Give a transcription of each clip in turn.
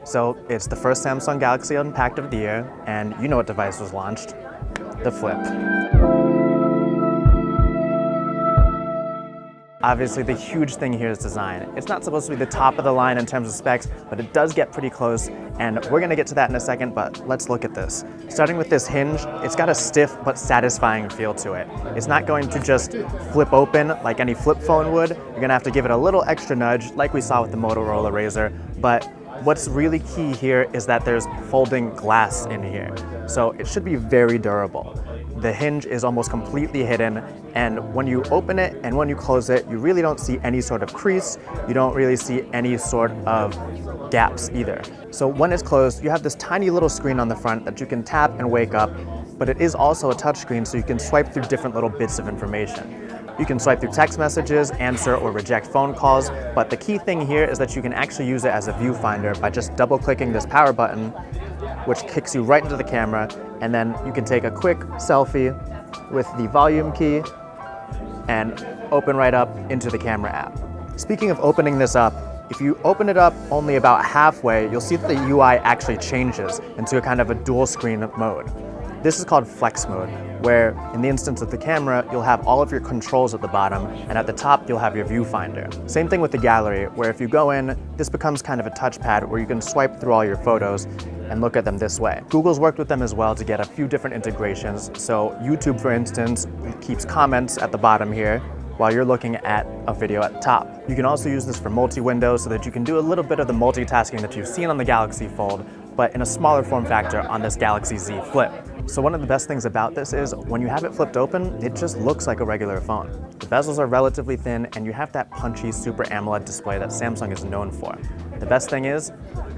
So it's the first Samsung Galaxy Unpacked of the year, and you know what device was launched? The Flip. Obviously, the huge thing here is design. It's not supposed to be the top of the line in terms of specs, but it does get pretty close, and we're gonna get to that in a second, but let's look at this. Starting with this hinge, it's got a stiff but satisfying feel to it. It's not going to just flip open like any flip phone would. You're gonna have to give it a little extra nudge, like we saw with the Motorola Razr, but what's really key here is that there's folding glass in here, so it should be very durable. The hinge is almost completely hidden, and when you open it and when you close it, you really don't see any sort of crease. You don't really see any sort of gaps either. So when it's closed, you have this tiny little screen on the front that you can tap and wake up, but it is also a touchscreen, so you can swipe through different little bits of information. You can swipe through text messages, answer or reject phone calls, but the key thing here is that you can actually use it as a viewfinder by just double-clicking this power button, which kicks you right into the camera, and then you can take a quick selfie with the volume key and open right up into the camera app. Speaking of opening this up, if you open it up only about halfway, you'll see that the UI actually changes into a kind of a dual screen mode. This is called flex mode, where in the instance of the camera, you'll have all of your controls at the bottom, and at the top, you'll have your viewfinder. Same thing with the gallery, where if you go in, this becomes kind of a touchpad where you can swipe through all your photos and look at them this way. Google's worked with them as well to get a few different integrations. So YouTube, for instance, keeps comments at the bottom here, while you're looking at a video at the top. You can also use this for multi-window so that you can do a little bit of the multitasking that you've seen on the Galaxy Fold, but in a smaller form factor on this Galaxy Z Flip. So one of the best things about this is when you have it flipped open, it just looks like a regular phone. The bezels are relatively thin, and you have that punchy Super Amoled display that Samsung is known for. The best thing is,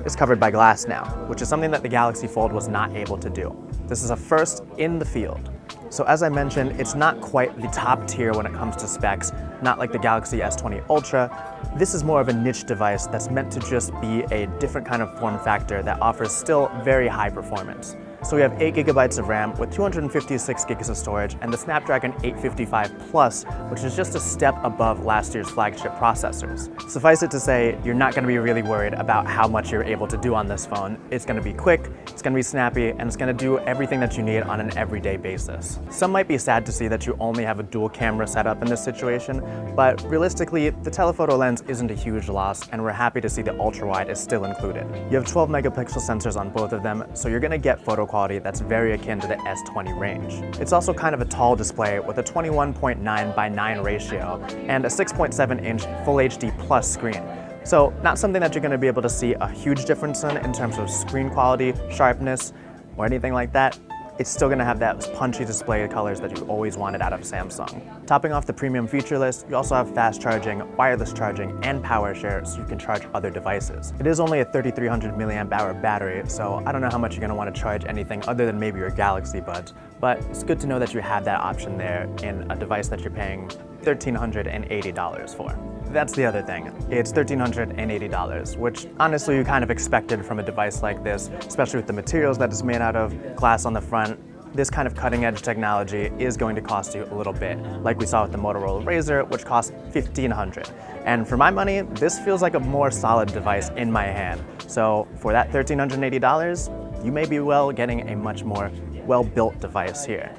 it's covered by glass now, which is something that the Galaxy Fold was not able to do. This is a first in the field. So as I mentioned, it's not quite the top tier when it comes to specs, not like the Galaxy S20 Ultra. This is more of a niche device that's meant to just be a different kind of form factor that offers still very high performance. So we have 8 GB of RAM with 256 gigs of storage and the Snapdragon 855 Plus, which is just a step above last year's flagship processors. Suffice it to say, you're not going to be really worried about how much you're able to do on this phone. It's going to be quick, it's going to be snappy, and it's going to do everything that you need on an everyday basis. Some might be sad to see that you only have a dual camera setup in this situation, but realistically, the telephoto lens isn't a huge loss, and we're happy to see the ultra-wide is still included. You have 12 megapixel sensors on both of them, so you're going to get photo quality that's very akin to the S20 range. It's also kind of a tall display with a 21.9:9 ratio and a 6.7-inch Full HD Plus screen. So not something that you're going to be able to see a huge difference in terms of screen quality, sharpness, or anything like that. It's still going to have that punchy display colors that you always wanted out of Samsung. Topping off the premium feature list, you also have fast charging, wireless charging, and power share so you can charge other devices. It is only a 3,300 milliamp hour battery, so I don't know how much you're going to want to charge anything other than maybe your Galaxy Buds, but it's good to know that you have that option there in a device that you're paying $1,380 for. That's the other thing. It's $1,380, which honestly you kind of expected from a device like this, especially with the materials that it's made out of, glass on the front. This kind of cutting-edge technology is going to cost you a little bit, like we saw with the Motorola Razr, which cost $1,500. And for my money, this feels like a more solid device in my hand. So for that $1,380, you may be getting a much more well-built device here.